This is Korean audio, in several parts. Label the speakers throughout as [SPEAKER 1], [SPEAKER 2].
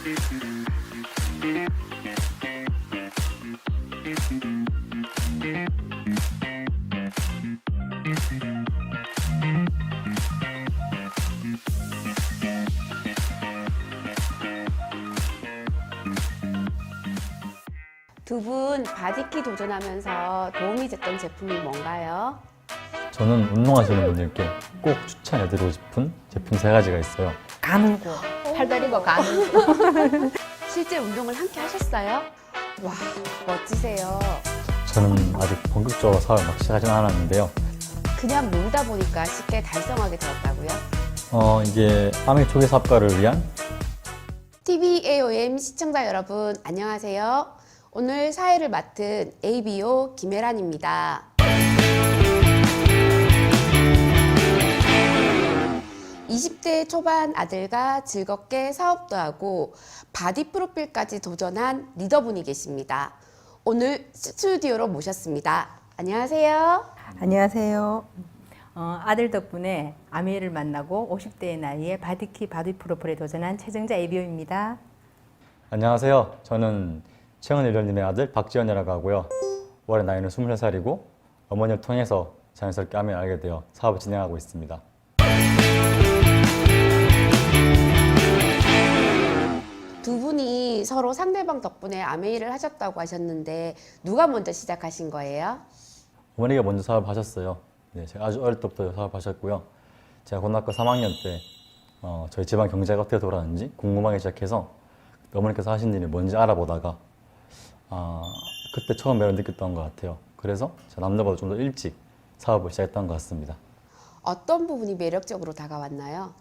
[SPEAKER 1] 두 분 바디키 도전하면서 도움이 됐던 제품이 뭔가요?
[SPEAKER 2] 저는 운동하시는 분들께 꼭 추천해드리고 싶은 제품 3가지가 있어요.
[SPEAKER 3] 가는고 팔다리가 가는고.
[SPEAKER 1] 실제 운동을 함께 하셨어요? 와, 멋지세요.
[SPEAKER 2] 저는 아직 본격적으로 사업을 막 시작하진 않았는데요.
[SPEAKER 1] 그냥 놀다 보니까 쉽게 달성하게 되었다고요?
[SPEAKER 2] 이게 아메 초기 사업가를 위한
[SPEAKER 1] TVAOM 시청자 여러분, 안녕하세요. 오늘 사회를 맡은 ABO 김혜란입니다. (20대) 초반 아들과 즐겁게 사업도 하고 바디 프로필까지 도전한 리더분이 계십니다. 오늘 스튜디오로 모셨습니다. 안녕하세요.
[SPEAKER 3] 안녕하세요. 아들 덕분에 아미를 만나고 50대의 나이에 바디키 바디 프로필에 도전한 최정자 ABO입니다.
[SPEAKER 2] 안녕하세요. 저는 최은일 리더님의 아들 박지현이라고 하고요. 올해 나이는 23살이고 어머니를 통해서 자연스럽게 아메를 알게 되어 사업을 진행하고 있습니다.
[SPEAKER 1] 두 분이 서로 상대방 덕분에 아메이를 하셨다고 하셨는데 누가 먼저 시작하신 거예요?
[SPEAKER 2] 어머니가 먼저 사업을 하셨어요. 네, 제가 아주 어릴 때부터 사업하셨고요. 제가 고등학교 3학년 때 저희 집안 경제가 어떻게 돌아가는지 궁금하게 시작해서 어머니께서 하신 일이 뭔지 알아보다가 그때 처음 매력 느꼈던 것 같아요. 그래서 제가 남들보다 좀 더 일찍 사업을 시작했던 것 같습니다.
[SPEAKER 1] 어떤 부분이 매력적으로 다가왔나요?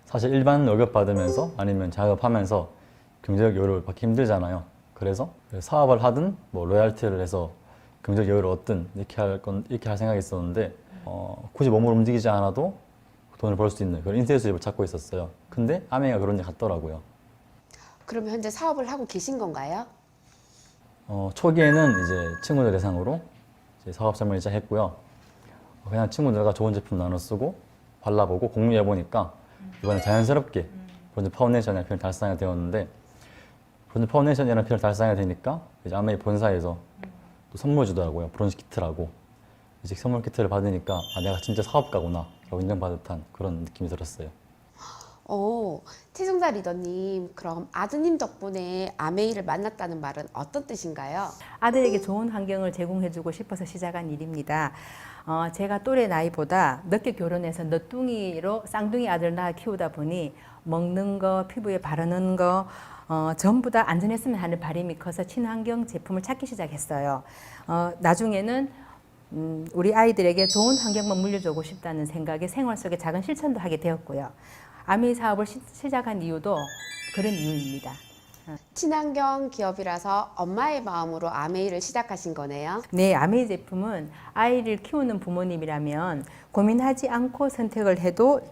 [SPEAKER 2] 사실 일반 월급 받으면서 아니면 작업하면서 경제적 여유를 받기 힘들잖아요. 그래서 사업을 하든 뭐 로얄티를 해서 경제적 여유를 얻든 이렇게 할 생각이 있었는데 굳이 몸을 움직이지 않아도 돈을 벌 수 있는 그런 인쇄 수입을 찾고 있었어요. 근데 아메가 그런 데 같더라고요.
[SPEAKER 1] 그럼 현재 사업을 하고 계신 건가요?
[SPEAKER 2] 초기에는 이제 친구들 대상으로 이제 사업 설명을 시작했고요. 그냥 친구들과 좋은 제품 나눠 쓰고 발라보고 공유해 보니까 이번에 자연스럽게 브론즈 파운데이션이라는 표현을 달성하게 되었는데, 브론즈 파운데이션이라는 표현을 달성하게 되니까 이제 아메이 본사에서 또 선물 주더라고요. 브론즈 키트라고. 이제 선물 키트를 받으니까 내가 진짜 사업가구나 라고 인정받은 듯한 그런 느낌이 들었어요.
[SPEAKER 1] 최정자 리더님, 그럼 아드님 덕분에 아메이를 만났다는 말은 어떤 뜻인가요?
[SPEAKER 3] 아들에게 좋은 환경을 제공해주고 싶어서 시작한 일입니다. 제가 또래 나이보다 늦게 결혼해서 늦둥이로 쌍둥이 아들 낳아 키우다 보니 먹는 거, 피부에 바르는 거 전부 다 안전했으면 하는 바람이 커서 친환경 제품을 찾기 시작했어요. 나중에는 우리 아이들에게 좋은 환경만 물려주고 싶다는 생각에 생활 속에 작은 실천도 하게 되었고요. 아메이 사업을 시작한 이유도 그런 이유입니다.
[SPEAKER 1] 친환경 기업이라서 엄마의 마음으로 아메이를 시작하신 거네요.
[SPEAKER 3] 네, 아메이 제품은 아이를 키우는 부모님이라면 고민하지 않고 선택을 해도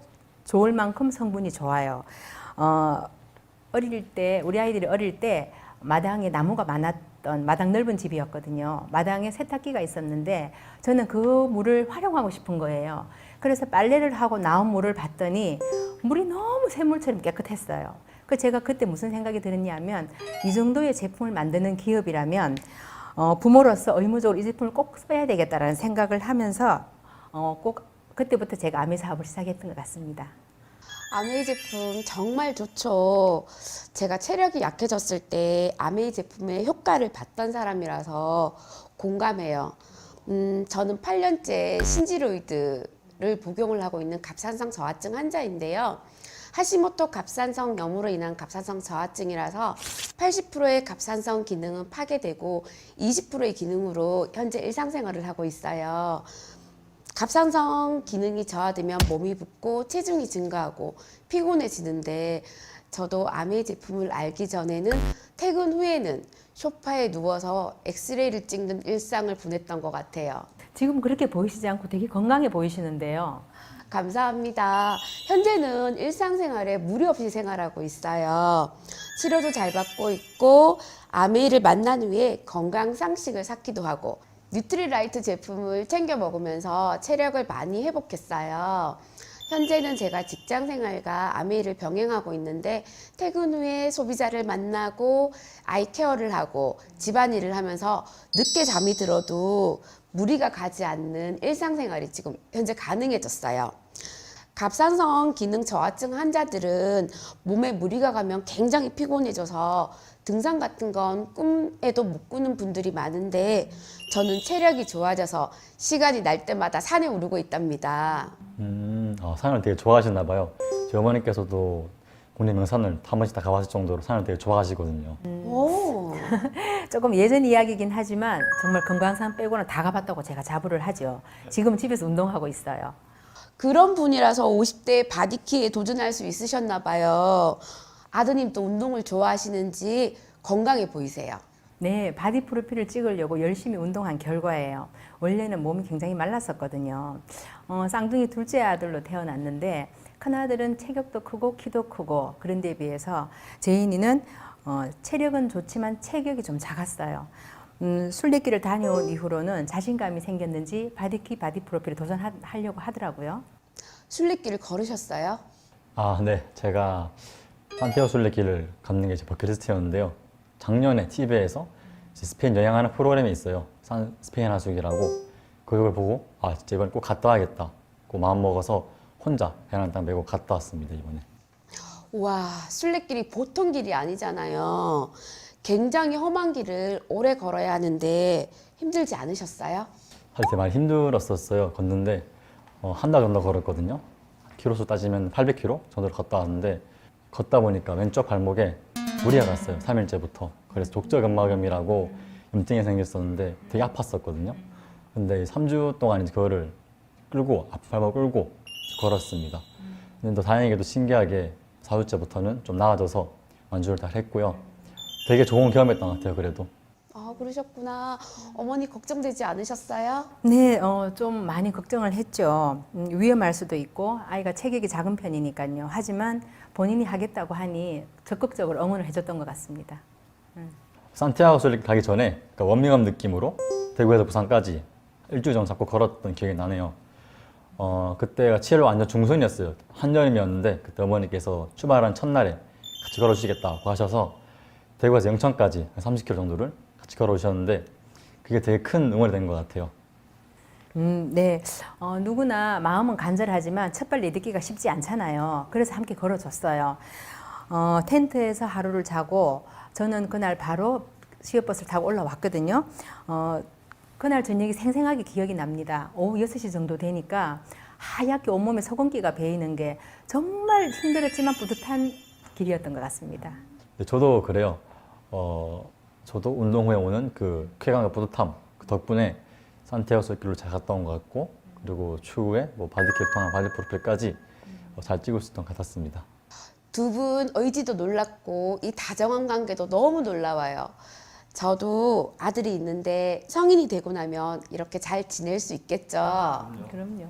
[SPEAKER 3] 좋을 만큼 성분이 좋아요. 우리 아이들이 어릴 때 마당에 나무가 많았던 마당 넓은 집이었거든요. 마당에 세탁기가 있었는데 저는 그 물을 활용하고 싶은 거예요. 그래서 빨래를 하고 나온 물을 봤더니 물이 너무 샘물처럼 깨끗했어요. 제가 그때 무슨 생각이 들었냐면 이 정도의 제품을 만드는 기업이라면 부모로서 의무적으로 이 제품을 꼭 써야 되겠다라는 생각을 하면서 꼭 그때부터 제가 아메이 사업을 시작했던 것 같습니다.
[SPEAKER 1] 아메이 제품 정말 좋죠. 제가 체력이 약해졌을 때 아메이 제품의 효과를 봤던 사람이라서 공감해요. 저는 8년째 신지로이드를 복용을 하고 있는 갑상선 저하증 환자인데요. 하시모토 갑상선 염으로 인한 갑상선 저하증이라서 80%의 갑상선 기능은 파괴되고 20%의 기능으로 현재 일상생활을 하고 있어요. 갑상선 기능이 저하되면 몸이 붓고 체중이 증가하고 피곤해지는데, 저도 아메이 제품을 알기 전에는 퇴근 후에는 소파에 누워서 엑스레이를 찍는 일상을 보냈던 것 같아요.
[SPEAKER 3] 지금 그렇게 보이시지 않고 되게 건강해 보이시는데요.
[SPEAKER 1] 감사합니다. 현재는 일상생활에 무리 없이 생활하고 있어요. 치료도 잘 받고 있고 아메이를 만난 후에 건강 상식을 쌓기도 하고 뉴트리라이트 제품을 챙겨 먹으면서 체력을 많이 회복했어요. 현재는 제가 직장 생활과 아메이를 병행하고 있는데 퇴근 후에 소비자를 만나고 아이 케어를 하고 집안일을 하면서 늦게 잠이 들어도 무리가 가지 않는 일상생활이 지금 현재 가능해졌어요. 갑상선 기능 저하증 환자들은 몸에 무리가 가면 굉장히 피곤해져서 등산 같은 건 꿈에도 못 꾸는 분들이 많은데 저는 체력이 좋아져서 시간이 날 때마다 산에 오르고 있답니다.
[SPEAKER 2] 산을 되게 좋아하시나 봐요. 저희 어머니께서도 국내 명산을 한 번씩 다 가봤을 정도로 산을 되게 좋아하시거든요.
[SPEAKER 1] 오.
[SPEAKER 3] 조금 예전 이야기긴 하지만 정말 건강상 빼고는 다 가봤다고 제가 자부를 하죠. 지금 집에서 운동하고 있어요.
[SPEAKER 1] 그런 분이라서 50대에 바디키에 도전할 수 있으셨나 봐요. 아드님도 운동을 좋아하시는지 건강해 보이세요.
[SPEAKER 3] 네, 바디 프로필을 찍으려고 열심히 운동한 결과예요. 원래는 몸이 굉장히 말랐었거든요. 쌍둥이 둘째 아들로 태어났는데 큰아들은 체격도 크고 키도 크고 그런 데에 비해서 제인이는 체력은 좋지만 체격이 좀 작았어요. 순례길을 다녀온 이후로는 자신감이 생겼는지 바디 프로필에 도전하려고 하더라고요.
[SPEAKER 1] 순례길을 걸으셨어요?
[SPEAKER 2] 네. 제가 산티아고 순례길을 걷는 게 제 버킷리스트였는데요. 작년에 TV에서 스페인 여행하는 프로그램이 있어요. 스페인 하숙이라고. 그걸 보고 진짜 이번에 꼭 갔다 와야겠다. 그 마음 먹어서 혼자 배낭 딱 메고 갔다 왔습니다, 이번에.
[SPEAKER 1] 와, 순례길이 보통 길이 아니잖아요. 굉장히 험한 길을 오래 걸어야 하는데 힘들지 않으셨어요?
[SPEAKER 2] 사실 되게 많이 힘들었었어요. 걷는데 한 달 정도 걸었거든요. 키로수 따지면 800km 정도를 걷다 왔는데 걷다 보니까 왼쪽 발목에 무리가 갔어요. 3일째부터. 그래서 족저근막염이라고 염증이 생겼었는데 되게 아팠었거든요. 근데 3주 동안 이제 그거를 끌고 발목 끌고 걸었습니다. 근데 또 다행히도 신기하게 4주째부터는 좀 나아져서 완주를 다 했고요. 되게 좋은 경험했던 것 같아요, 그래도.
[SPEAKER 1] 그러셨구나. 어머니 걱정되지 않으셨어요?
[SPEAKER 3] 네, 좀 많이 걱정을 했죠. 위험할 수도 있고 아이가 체격이 작은 편이니까요. 하지만 본인이 하겠다고 하니 적극적으로 응원을 해줬던 것 같습니다.
[SPEAKER 2] 산티아고 순례 가기 전에 그러니까 워밍업 느낌으로 대구에서 부산까지 일주일 정도 잡고 걸었던 기억이 나네요. 그때가 7월 완전 중순이었어요. 한여름이었는데 그때 어머니께서 출발한 첫날에 같이 걸어주시겠다고 하셔서 대구에서 영천까지 30km 정도를 같이 걸어오셨는데 그게 되게 큰 응원이 된 것 같아요.
[SPEAKER 3] 네. 누구나 마음은 간절하지만 첫발 내딛기가 쉽지 않잖아요. 그래서 함께 걸어줬어요. 텐트에서 하루를 자고 저는 그날 바로 시외버스를 타고 올라왔거든요. 그날 저녁이 생생하게 기억이 납니다. 오후 6시 정도 되니까 하얗게 온몸에 소금기가 배이는 게 정말 힘들었지만 뿌듯한 길이었던 것 같습니다.
[SPEAKER 2] 네, 저도 그래요. 저도 운동 후에 오는 그 쾌감과 뿌듯함 그 덕분에 산티아고 순례길로 잘 갔다 온 것 같고 그리고 추후에 바디키를 통한 바디 프로필까지 잘 찍을 수 있던 것 같았습니다.
[SPEAKER 1] 두 분 의지도 놀랍고 이 다정한 관계도 너무 놀라워요. 저도 아들이 있는데 성인이 되고 나면 이렇게 잘 지낼 수 있겠죠.
[SPEAKER 3] 그럼요.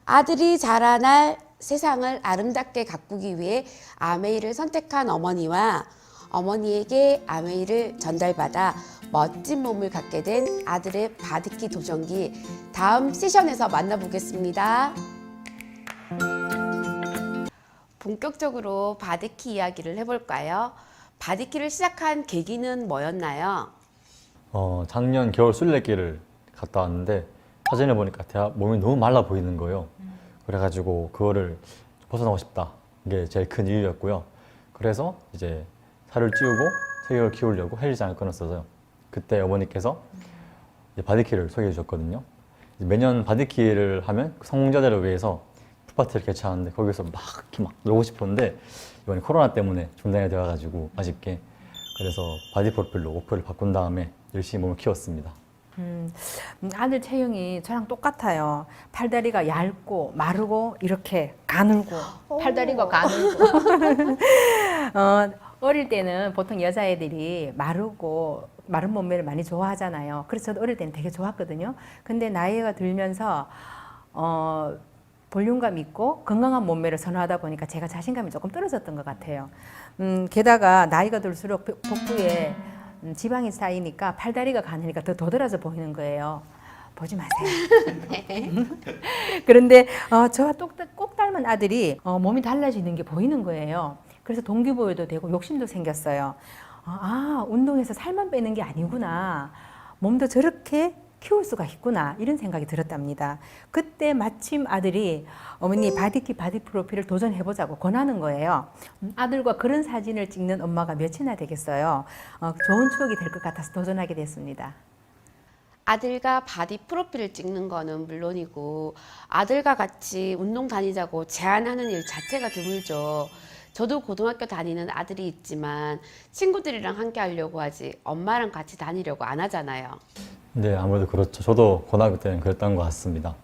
[SPEAKER 1] 아들이 자라날 세상을 아름답게 가꾸기 위해 아메이를 선택한 어머니와 어머니에게 아메이를 전달받아 멋진 몸을 갖게 된 아들의 바디키 도전기 다음 세션에서 만나보겠습니다. 본격적으로 바디키 이야기를 해볼까요? 바디키를 시작한 계기는 뭐였나요?
[SPEAKER 2] 작년 겨울 순례길을 갔다 왔는데 사진을 보니까 몸이 너무 말라 보이는 거예요. 그래가지고 그거를 벗어나고 싶다. 이게 제일 큰 이유였고요. 그래서 이제 살을 찌우고 체격을 키우려고 헬스장을 끊었어요. 그때 어머니께서 이제 바디키를 소개해 주셨거든요. 매년 바디키를 하면 성공자들을 위해서 풀파티를 개최하는데 거기서 이렇게 놀고 싶었는데 이번에 코로나 때문에 중단이 되어가지고 아쉽게 그래서 바디 프로필로 목표를 바꾼 다음에 열심히 몸을 키웠습니다.
[SPEAKER 3] 아들 체형이 저랑 똑같아요. 팔다리가 얇고 마르고 이렇게 가늘고 팔다리가 가늘고 어릴 때는 보통 여자애들이 마르고 마른 몸매를 많이 좋아하잖아요. 그래서 저도 어릴 때는 되게 좋았거든요. 근데 나이가 들면서 볼륨감 있고 건강한 몸매를 선호하다 보니까 제가 자신감이 조금 떨어졌던 것 같아요. 게다가 나이가 들수록 복부에 지방이 쌓이니까 팔다리가 가느니까 더 도드라져 보이는 거예요. 보지 마세요. 그런데 저와 꼭 닮은 아들이 몸이 달라지는 게 보이는 거예요. 그래서 동기부여도 되고 욕심도 생겼어요. 운동해서 살만 빼는 게 아니구나. 몸도 저렇게 키울 수가 있구나. 이런 생각이 들었답니다. 그때 마침 아들이 어머니 바디키 바디 프로필을 도전해보자고 권하는 거예요. 아들과 그런 사진을 찍는 엄마가 몇이나 되겠어요. 좋은 추억이 될 것 같아서 도전하게 됐습니다.
[SPEAKER 1] 아들과 바디 프로필을 찍는 거는 물론이고 아들과 같이 운동 다니자고 제안하는 일 자체가 드물죠. 저도 고등학교 다니는 아들이 있지만 친구들이랑 함께 하려고 하지 엄마랑 같이 다니려고 안 하잖아요.
[SPEAKER 2] 네, 아무래도 그렇죠. 저도 고등학교 때는 그랬던 것 같습니다.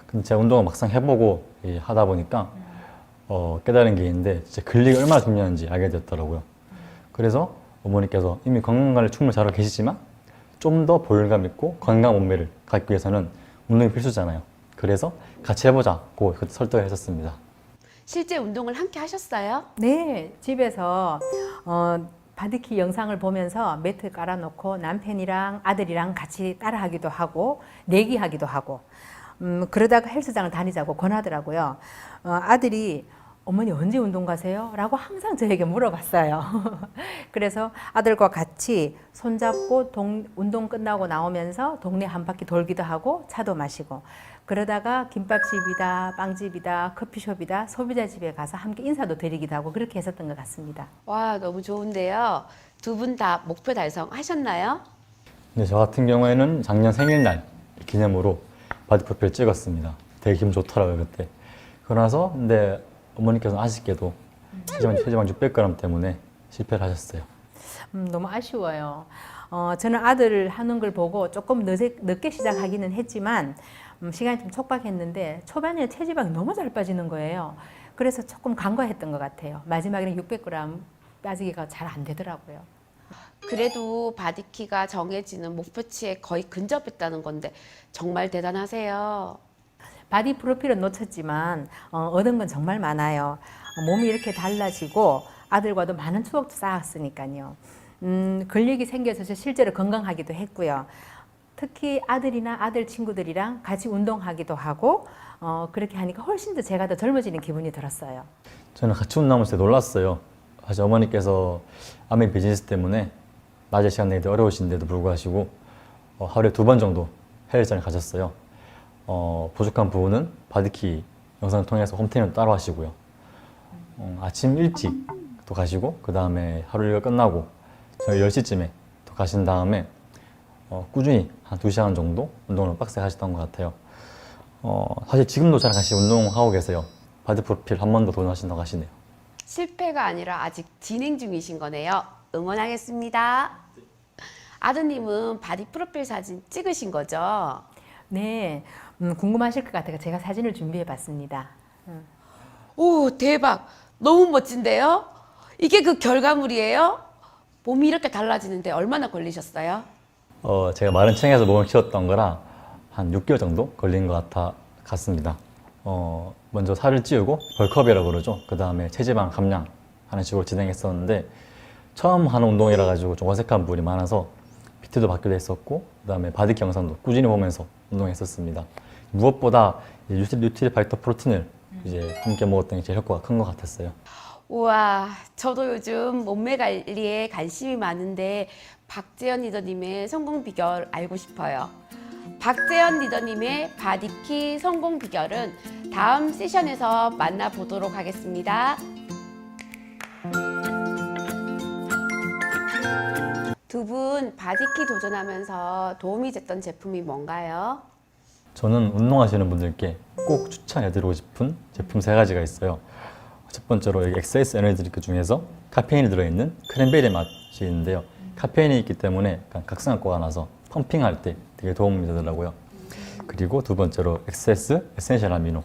[SPEAKER 2] 근데 제가 운동을 막상 해보고 하다 보니까 깨달은 게 있는데 진짜 근력이 얼마나 중요한지 알게 됐더라고요. 그래서 어머니께서 이미 건강관리를 충분히 잘하고 계시지만 좀 더 볼감 있고 건강한 몸매를 갖기 위해서는 운동이 필수잖아요. 그래서 같이 해보자고 그때 설득을 했었습니다.
[SPEAKER 1] 실제 운동을 함께 하셨어요?
[SPEAKER 3] 네, 집에서 바디키 영상을 보면서 매트 깔아놓고 남편이랑 아들이랑 같이 따라하기도 하고 내기하기도 하고 그러다가 헬스장을 다니자고 권하더라고요. 아들이 어머니 언제 운동 가세요? 라고 항상 저에게 물어봤어요. 그래서 아들과 같이 손잡고 운동 끝나고 나오면서 동네 한 바퀴 돌기도 하고 차도 마시고 그러다가 김밥집이다, 빵집이다, 커피숍이다, 소비자집에 가서 함께 인사도 드리기도 하고 그렇게 했었던 것 같습니다.
[SPEAKER 1] 와, 너무 좋은데요. 두 분 다 목표 달성하셨나요?
[SPEAKER 2] 근데 저 같은 경우에는 작년 생일날 기념으로 바디 프로필 찍었습니다. 되게 기분 좋더라고요, 그때. 그러나서 근데 어머니께서는 아쉽게도 체지방 600g 때문에 실패를 하셨어요.
[SPEAKER 3] 너무 아쉬워요. 저는 아들 하는 걸 보고 조금 늦게 시작하기는 했지만 시간이 좀 촉박했는데 초반에 체지방이 너무 잘 빠지는 거예요. 그래서 조금 간과했던 것 같아요. 마지막에는 600g 빠지기가 잘 안 되더라고요.
[SPEAKER 1] 그래도 바디키가 정해지는 목표치에 거의 근접했다는 건데 정말 대단하세요.
[SPEAKER 3] 바디 프로필은 놓쳤지만 얻은 건 정말 많아요. 몸이 이렇게 달라지고 아들과도 많은 추억도 쌓았으니까요. 근력이 생겨서 실제로 건강하기도 했고요. 특히 아들이나 아들 친구들이랑 같이 운동하기도 하고 그렇게 하니까 훨씬 더 제가 더 젊어지는 기분이 들었어요.
[SPEAKER 2] 저는 같이 운동하면서 놀랐어요. 사실 어머니께서 아메 비즈니스 때문에 낮에 시간 내기 어려우신데도 불구하고 하루에 2번 정도 헬스장을 가셨어요. 부족한 부분은 바디키 영상을 통해서 홈트레이닝 따로 하시고요. 아침 일찍 또 가시고 그 다음에 하루 일과 끝나고 저희 10시쯤에 또 가신 다음에 꾸준히 한 2시간 정도 운동을 빡세게 하셨던 것 같아요. 사실 지금도 저랑 같이 운동하고 계세요. 바디 프로필 한 번 더 도전하신다고 하시네요.
[SPEAKER 1] 실패가 아니라 아직 진행 중이신 거네요. 응원하겠습니다. 아드님은 바디 프로필 사진 찍으신 거죠?
[SPEAKER 3] 네, 궁금하실 것 같아서 제가 사진을 준비해 봤습니다.
[SPEAKER 1] 오, 대박! 너무 멋진데요? 이게 그 결과물이에요? 몸이 이렇게 달라지는데 얼마나 걸리셨어요?
[SPEAKER 2] 제가 마른 체형에서 몸을 키웠던 거라 한 6개월 정도 걸린 것 같습니다. 먼저 살을 찌우고 벌크업이라고 그러죠. 그 다음에 체지방 감량 하는 식으로 진행했었는데 처음 하는 운동이라 가지고 좀 어색한 부분이 많아서 PT도 받기도 했었고 그 다음에 바디키 영상도 꾸준히 보면서 운동했었습니다. 무엇보다 뉴트리 파이터 프로틴을 이제 함께 먹었던 게 제일 효과가 큰 것 같았어요.
[SPEAKER 1] 우와, 저도 요즘 몸매 관리에 관심이 많은데 박재현 리더님의 성공 비결 알고 싶어요. 박재현 리더님의 바디키 성공 비결은 다음 세션에서 만나보도록 하겠습니다. 두 분 바디키 도전하면서 도움이 됐던 제품이 뭔가요?
[SPEAKER 2] 저는 운동하시는 분들께 꼭 추천해드리고 싶은 제품 3가지가 있어요. 첫 번째로 여기 XS 에너지 드링크 중에서 카페인이 들어있는 크랜베리 맛이 있는데요. 카페인이 있기 때문에 약간 각성효과가 나서 펌핑할 때 되게 도움이 되더라고요. 그리고 두 번째로 XS 에센셜 아미노.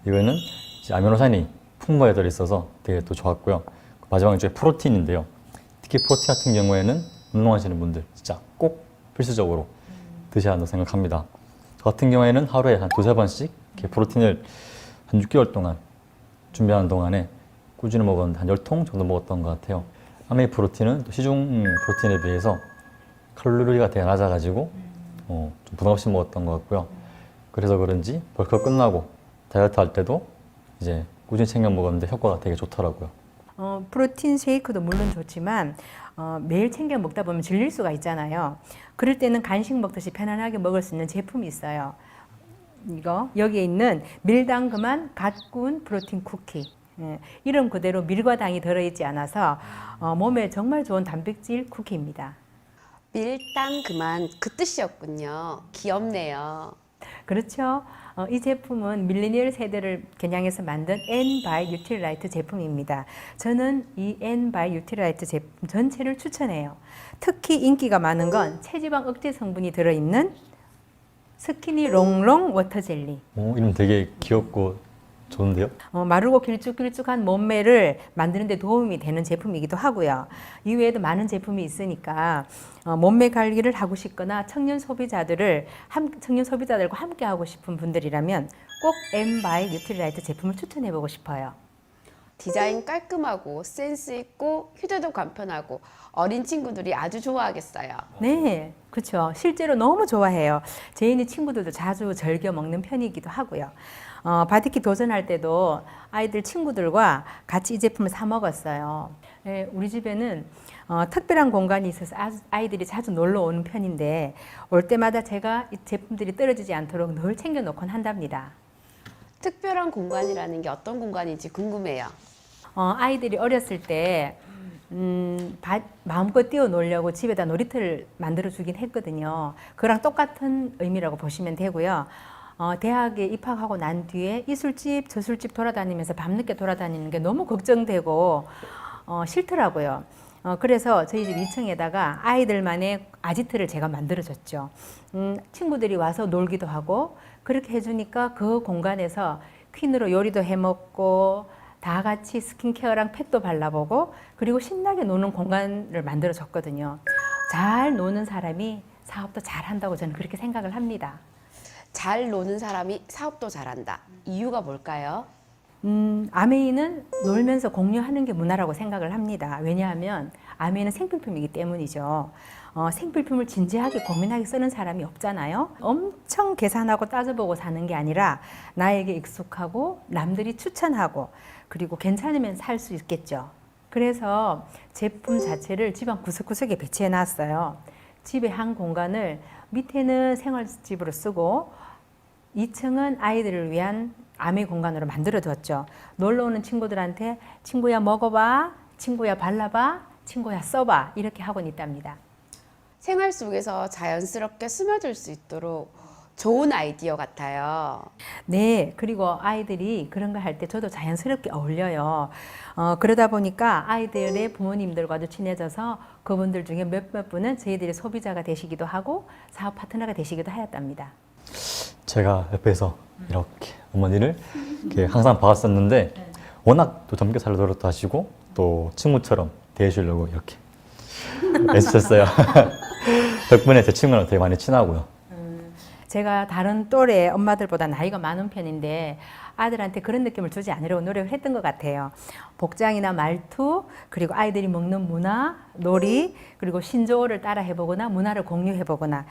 [SPEAKER 2] 이거는 이제 아미노산이 풍부하게 들어있어서 되게 또 좋았고요. 마지막 이쪽에 프로틴인데요. 특히 프로틴 같은 경우에는 운동하시는 분들 진짜 꼭 필수적으로 드셔야 한다고 생각합니다. 저 같은 경우에는 하루에 한 2-3번씩 이렇게 프로틴을 한 6개월 동안 준비하는 동안에 꾸준히 먹었는데 한 10통 정도 먹었던 것 같아요. 아메이 프로틴은 또 시중 프로틴에 비해서 칼로리가 되게 낮아가지고 좀 부담 없이 먹었던 것 같고요. 그래서 그런지 벌크업 끝나고 다이어트 할 때도 이제 꾸준히 챙겨 먹었는데 효과가 되게 좋더라고요.
[SPEAKER 3] 프로틴 쉐이크도 물론 좋지만 매일 챙겨 먹다 보면 질릴 수가 있잖아요. 그럴 때는 간식 먹듯이 편안하게 먹을 수 있는 제품이 있어요. 이거 여기에 있는 밀당 그만 갓 구운 프로틴 쿠키. 예, 이름 그대로 밀과 당이 들어있지 않아서 몸에 정말 좋은 단백질 쿠키입니다.
[SPEAKER 1] 밀당 그만 그 뜻이었군요. 귀엽네요.
[SPEAKER 3] 그렇죠. 이 제품은 밀레니얼 세대를 겨냥해서 만든 N by 뉴트리라이트 제품입니다. 저는 이 N by 뉴트리라이트 제품 전체를 추천해요. 특히 인기가 많은 건 체지방 억제 성분이 들어있는 스키니 롱롱 워터 젤리.
[SPEAKER 2] 이름 되게 귀엽고 좋은데요?
[SPEAKER 3] 마르고 길쭉길쭉한 몸매를 만드는 데 도움이 되는 제품이기도 하고요. 이외에도 많은 제품이 있으니까 몸매 관리를 하고 싶거나 청년 소비자들과 함께 하고 싶은 분들이라면 꼭 M by 뉴트리라이트 제품을 추천해 보고 싶어요.
[SPEAKER 1] 디자인 깔끔하고 센스 있고 휴대도 간편하고 어린 친구들이 아주 좋아하겠어요.
[SPEAKER 3] 네, 그렇죠. 실제로 너무 좋아해요. 제인이 친구들도 자주 즐겨 먹는 편이기도 하고요. 바디키 도전할 때도 아이들 친구들과 같이 이 제품을 사 먹었어요. 네, 우리 집에는 특별한 공간이 있어서 아이들이 자주 놀러 오는 편인데 올 때마다 제가 이 제품들이 떨어지지 않도록 늘 챙겨 놓곤 한답니다.
[SPEAKER 1] 특별한 공간이라는 게 어떤 공간인지 궁금해요.
[SPEAKER 3] 아이들이 어렸을 때 마음껏 뛰어놀려고 집에다 놀이터를 만들어 주긴 했거든요. 그랑 똑같은 의미라고 보시면 되고요. 대학에 입학하고 난 뒤에 이술집 저술집 돌아다니면서 밤늦게 돌아다니는 게 너무 걱정되고 싫더라고요. 그래서 저희 집 2층에다가 아이들만의 아지트를 제가 만들어줬죠. 친구들이 와서 놀기도 하고 그렇게 해주니까 그 공간에서 퀸으로 요리도 해먹고 다 같이 스킨케어랑 팩도 발라보고 그리고 신나게 노는 공간을 만들어줬거든요. 잘 노는 사람이 사업도 잘한다고 저는 그렇게 생각을 합니다.
[SPEAKER 1] 잘 노는 사람이 사업도 잘한다. 이유가 뭘까요?
[SPEAKER 3] 아메이는 놀면서 공유하는 게 문화라고 생각을 합니다. 왜냐하면 아메이는 생필품이기 때문이죠. 생필품을 진지하게 고민하게 쓰는 사람이 없잖아요. 엄청 계산하고 따져보고 사는 게 아니라 나에게 익숙하고 남들이 추천하고 그리고 괜찮으면 살 수 있겠죠. 그래서 제품 자체를 집안 구석구석에 배치해 놨어요. 집의 한 공간을 밑에는 생활집으로 쓰고 2층은 아이들을 위한 아메이 공간으로 만들어 두었죠. 놀러 오는 친구들한테 친구야 먹어봐, 친구야 발라봐, 친구야 써봐 이렇게 하곤 있답니다.
[SPEAKER 1] 생활 속에서 자연스럽게 스며들 수 있도록 좋은 아이디어 같아요.
[SPEAKER 3] 네, 그리고 아이들이 그런 거 할 때 저도 자연스럽게 어울려요. 그러다 보니까 아이들의 부모님들과도 친해져서 그분들 중에 몇몇 분은 저희들의 소비자가 되시기도 하고 사업 파트너가 되시기도 하였답니다.
[SPEAKER 2] 제가 옆에서 이렇게 어머니를 이렇게 항상 봐왔었는데 워낙 또 젊게 잘 노릇도 하시고 또 친구처럼 대해주려고 이렇게 애쓰셨어요. 덕분에 제 친구랑 되게 많이 친하고요.
[SPEAKER 3] 제가 다른 또래 엄마들보다 나이가 많은 편인데 아들한테 그런 느낌을 주지 않으려고 노력을 했던 것 같아요. 복장이나 말투, 그리고 아이들이 먹는 문화, 놀이, 그리고 신조어를 따라 해보거나 문화를 공유해보거나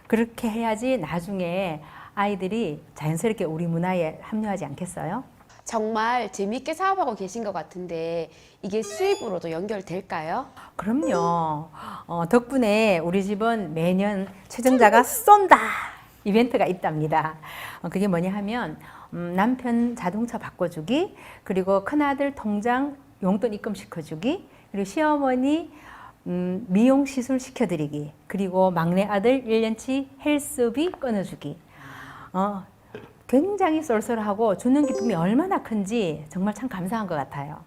[SPEAKER 3] 그렇게 해야지 나중에 아이들이 자연스럽게 우리 문화에 합류하지 않겠어요?
[SPEAKER 1] 정말 재밌게 사업하고 계신 것 같은데 이게 수입으로도 연결될까요?
[SPEAKER 3] 그럼요. 덕분에 우리 집은 매년 최정자가 쏜다 이벤트가 있답니다. 그게 뭐냐 하면 남편 자동차 바꿔주기, 그리고 큰아들 통장 용돈 입금시켜주기, 그리고 시어머니 미용 시술 시켜드리기, 그리고 막내 아들 1년치 헬스비 끊어주기. 굉장히 쏠쏠하고 주는 기쁨이 얼마나 큰지 정말 참 감사한 것 같아요.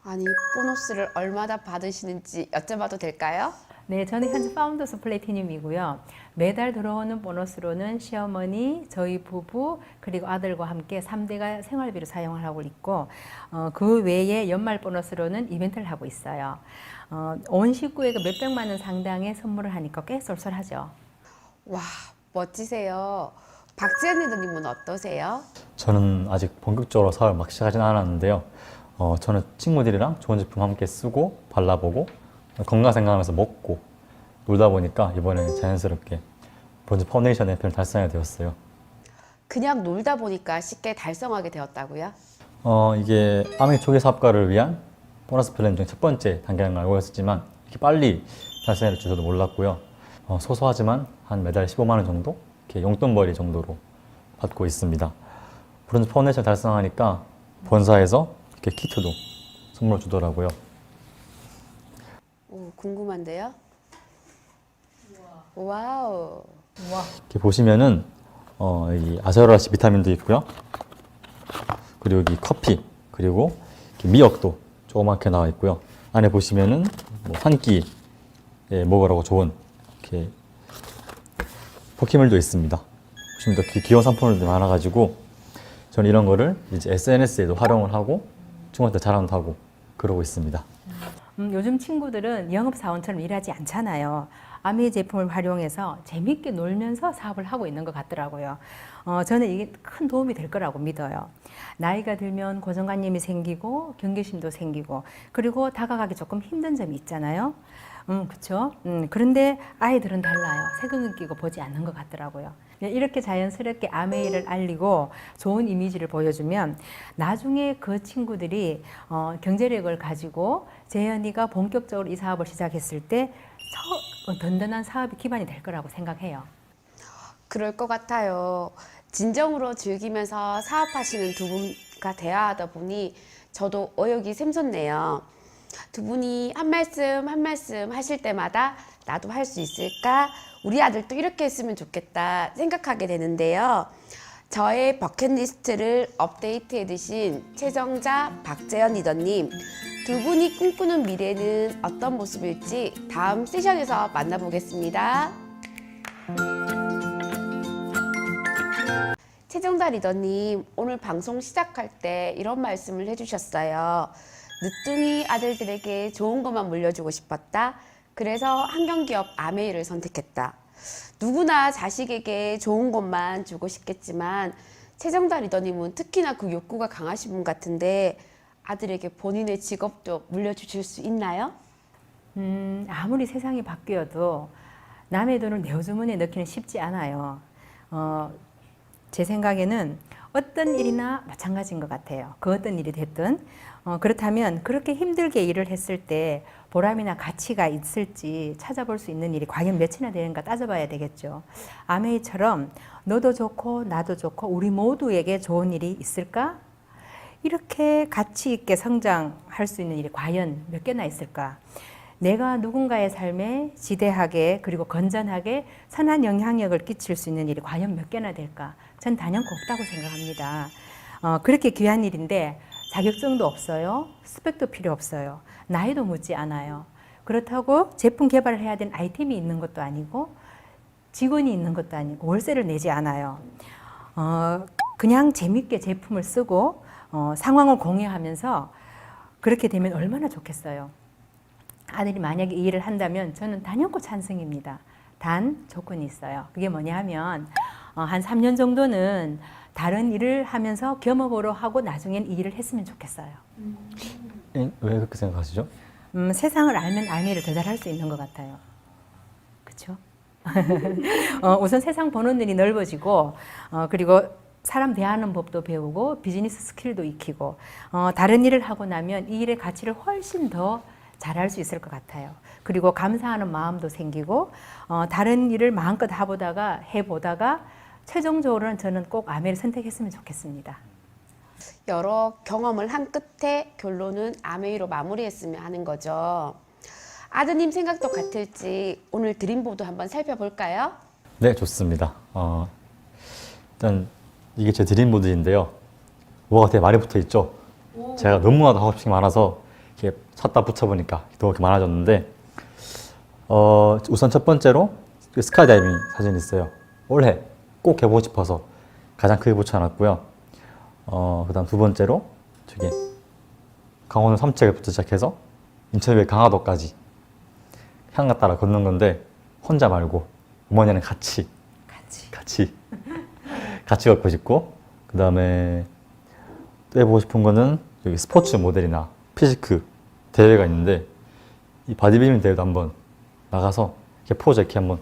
[SPEAKER 1] 아니, 보너스를 얼마나 받으시는지 여쭤봐도 될까요?
[SPEAKER 3] 네, 저는 현재 파운더스 플래티늄이고요. 매달 들어오는 보너스로는 시어머니, 저희 부부, 그리고 아들과 함께 3대가 생활비로 사용을 하고 있고 그 외에 연말 보너스로는 이벤트를 하고 있어요. 온 식구에게 몇백만 원 상당의 선물을 하니까 꽤 쏠쏠하죠.
[SPEAKER 1] 와, 멋지세요. 박지연 리더님은 어떠세요?
[SPEAKER 2] 저는 아직 본격적으로 사업을 막 시작하진 않았는데요. 저는 친구들이랑 좋은 제품 함께 쓰고 발라보고 건강 생각하면서 먹고 놀다 보니까 이번에 자연스럽게 브론즈 파운데이션의 별을 달성하게 되었어요.
[SPEAKER 1] 그냥 놀다 보니까 쉽게 달성하게 되었다고요?
[SPEAKER 2] 이게 아메 초기 사업가를 위한 보너스 플랜 중 첫 번째 단계라는 걸 알고 있었지만 이렇게 빨리 달성할 줄 저도 몰랐고요. 소소하지만 한 매달 15만 원 정도? 이렇게 용돈벌이 정도로 받고 있습니다. 브론즈 파운데이션 달성하니까 본사에서 이렇게 키트도 선물로 주더라고요.
[SPEAKER 1] 오, 궁금한데요? 와우.
[SPEAKER 2] 이렇게 보시면은 이 아세로라시 비타민도 있고요. 그리고 여기 커피, 그리고 이렇게 미역도 조그맣게 나와 있고요. 안에 보시면은 뭐 한 끼에 먹으라고 좋은 이렇게 포켓몬도 있습니다. 보시면 더 귀여운 상품들이 많아가지고 저는 이런 거를 이제 SNS에도 활용을 하고 친구한테 자랑도 하고 그러고 있습니다.
[SPEAKER 3] 요즘 친구들은 영업사원처럼 일하지 않잖아요. 아메이 제품을 활용해서 재밌게 놀면서 사업을 하고 있는 것 같더라고요. 저는 이게 큰 도움이 될 거라고 믿어요. 나이가 들면 고정관념이 생기고 경계심도 생기고 그리고 다가가기 조금 힘든 점이 있잖아요. 그렇죠. 그런데 아이들은 달라요. 색을 끼고 보지 않는 것 같더라고요. 이렇게 자연스럽게 아메이를 알리고 좋은 이미지를 보여주면 나중에 그 친구들이 경제력을 가지고 재현이가 본격적으로 이 사업을 시작했을 때 든든한 사업이 기반이 될 거라고 생각해요.
[SPEAKER 1] 그럴 것 같아요. 진정으로 즐기면서 사업하시는 두 분과 대화하다 보니 저도 어욕이 샘솟네요. 두 분이 한 말씀 한 말씀 하실 때마다 나도 할 수 있을까? 우리 아들도 이렇게 했으면 좋겠다 생각하게 되는데요. 저의 버킷리스트를 업데이트해 두신 최정자, 박재현 리더님, 두 분이 꿈꾸는 미래는 어떤 모습일지 다음 세션에서 만나보겠습니다. 최정자 리더님, 오늘 방송 시작할 때 이런 말씀을 해주셨어요. 늦둥이 아들들에게 좋은 것만 물려주고 싶었다. 그래서 환경기업 아메이를 선택했다. 누구나 자식에게 좋은 것만 주고 싶겠지만 최정자 리더님은 특히나 그 욕구가 강하신 분 같은데 아들에게 본인의 직업도 물려주실 수 있나요?
[SPEAKER 3] 아무리 세상이 바뀌어도 남의 돈을 내 주머니에 넣기는 쉽지 않아요. 제 생각에는 어떤 일이나 마찬가지인 것 같아요. 그 어떤 일이 됐든. 그렇다면 그렇게 힘들게 일을 했을 때 보람이나 가치가 있을지 찾아볼 수 있는 일이 과연 몇이나 되는가 따져봐야 되겠죠. 아메이처럼 너도 좋고 나도 좋고 우리 모두에게 좋은 일이 있을까? 이렇게 가치 있게 성장할 수 있는 일이 과연 몇 개나 있을까? 내가 누군가의 삶에 지대하게 그리고 건전하게 선한 영향력을 끼칠 수 있는 일이 과연 몇 개나 될까? 전 단연코 없다고 생각합니다. 그렇게 귀한 일인데 자격증도 없어요. 스펙도 필요 없어요. 나이도 묻지 않아요. 그렇다고 제품 개발을 해야 되는 아이템이 있는 것도 아니고 직원이 있는 것도 아니고 월세를 내지 않아요. 그냥 재밌게 제품을 쓰고 상황을 공유하면서 그렇게 되면 얼마나 좋겠어요. 아들이 만약에 이 일을 한다면 저는 단연코 찬성입니다. 단 조건이 있어요. 그게 뭐냐 하면 한 3년 정도는 다른 일을 하면서 겸업으로 하고 나중엔 이 일을 했으면 좋겠어요.
[SPEAKER 2] 왜 그렇게 생각하시죠?
[SPEAKER 3] 세상을 알면 아미를 더 잘할 수 있는 것 같아요. 그렇죠? 우선 세상 보는 눈이 넓어지고 그리고 사람 대하는 법도 배우고 비즈니스 스킬도 익히고 다른 일을 하고 나면 이 일의 가치를 훨씬 더 잘할 수 있을 것 같아요. 그리고 감사하는 마음도 생기고 다른 일을 마음껏 해보다가 최종적으로는 저는 꼭 아메를 선택했으면 좋겠습니다.
[SPEAKER 1] 여러 경험을 한 끝에 결론은 아메이로 마무리했으면 하는 거죠. 아드님 생각도 같을지 오늘 드림보드 한번 살펴볼까요?
[SPEAKER 2] 네, 좋습니다. 일단 이게 제 드림보드인데요. 뭐가 되게 많이 붙어 있죠. 제가 너무나도 하고 싶은 게 많아서 이렇게 찾다 붙여보니까 더 이렇게 많아졌는데 우선 첫 번째로 스카이다이빙 사진이 있어요. 올해 꼭 해보고 싶어서 가장 크게 붙여놨고요. 그다음 두 번째로 저기 강원도 삼척에부터 시작해서 인천의 강화도까지 향가 따라 걷는 건데 혼자 말고 어머니랑 같이 걷고 싶고, 그 다음에 또 해보고 싶은 거는 여기 스포츠 모델이나 피지크 대회가 있는데 이 바디빌딩 대회도 한번 나가서 이렇게 포즈 이렇게 한번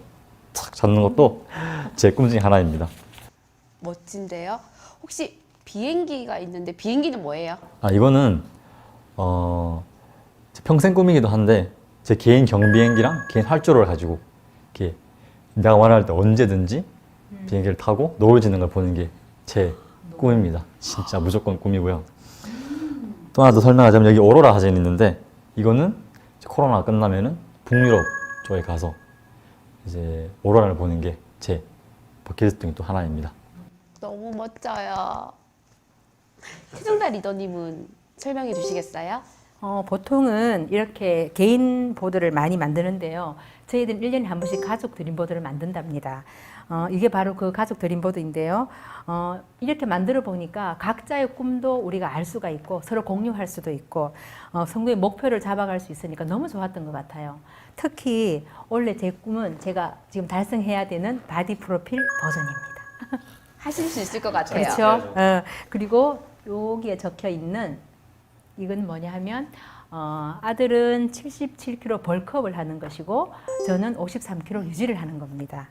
[SPEAKER 2] 착 잡는 것도 제 꿈 중에 하나입니다.
[SPEAKER 1] 멋진데요. 혹시 비행기가 있는데 비행기는 뭐예요?
[SPEAKER 2] 아, 이거는 제 평생 꿈이기도 한데 제 개인 경비행기랑 개인 활주로를 가지고 이렇게 내가 원할 때 언제든지 비행기를 타고 노을 지는 걸 보는 게 제 꿈입니다. 진짜 무조건 꿈이고요. 또 하나 더 설명하자면 여기 오로라 사진이 있는데 이거는 이제 코로나가 끝나면은 북유럽 쪽에 가서 이제 오로라를 보는 게 제 버킷리스트 중에 또 하나입니다.
[SPEAKER 1] 너무 멋져요. 최종달 리더님은 설명해 주시겠어요?
[SPEAKER 3] 보통은 이렇게 개인 보드를 많이 만드는데요. 저희들은 1년에 한 번씩 가족 드림보드를 만든답니다. 이게 바로 그 가족 드림보드인데요. 이렇게 만들어 보니까 각자의 꿈도 우리가 알 수가 있고 서로 공유할 수도 있고 성도의 목표를 잡아갈 수 있으니까 너무 좋았던 것 같아요. 특히 원래 제 꿈은 제가 지금 달성해야 되는 바디 프로필 버전입니다.
[SPEAKER 1] 하실 수 있을 것 같아요.
[SPEAKER 3] 그렇죠. 그리고 여기에 적혀 있는 이건 뭐냐 하면 아들은 77kg 벌크업을 하는 것이고 저는 53kg 유지를 하는 겁니다.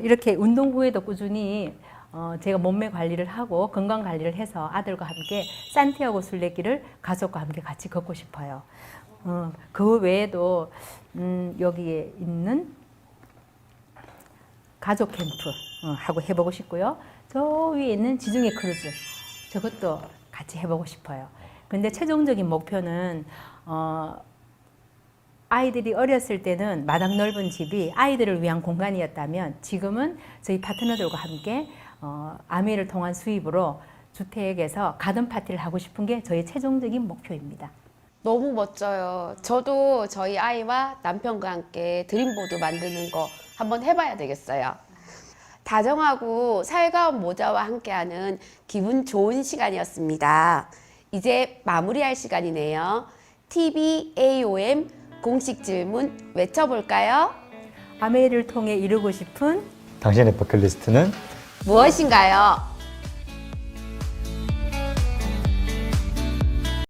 [SPEAKER 3] 이렇게 운동 후에도 꾸준히 제가 몸매 관리를 하고 건강 관리를 해서 아들과 함께 산티아고 순례길을 가족과 함께 같이 걷고 싶어요. 그 외에도 여기에 있는 가족 캠프 하고 해보고 싶고요. 저 위에 있는 지중해 크루즈 저것도 같이 해보고 싶어요. 근데 최종적인 목표는 아이들이 어렸을 때는 마당 넓은 집이 아이들을 위한 공간이었다면 지금은 저희 파트너들과 함께 아메를 통한 수입으로 주택에서 가든 파티를 하고 싶은 게 저희 최종적인 목표입니다.
[SPEAKER 1] 너무 멋져요. 저도 저희 아이와 남편과 함께 드림보드 만드는 거 한번 해봐야 되겠어요. 다정하고 살가운 모자와 함께하는 기분 좋은 시간이었습니다. 이제 마무리할 시간이네요. TBAOM 공식 질문 외쳐볼까요?
[SPEAKER 3] 아메를 통해 이루고 싶은
[SPEAKER 2] 당신의 버킷리스트는
[SPEAKER 1] 무엇인가요?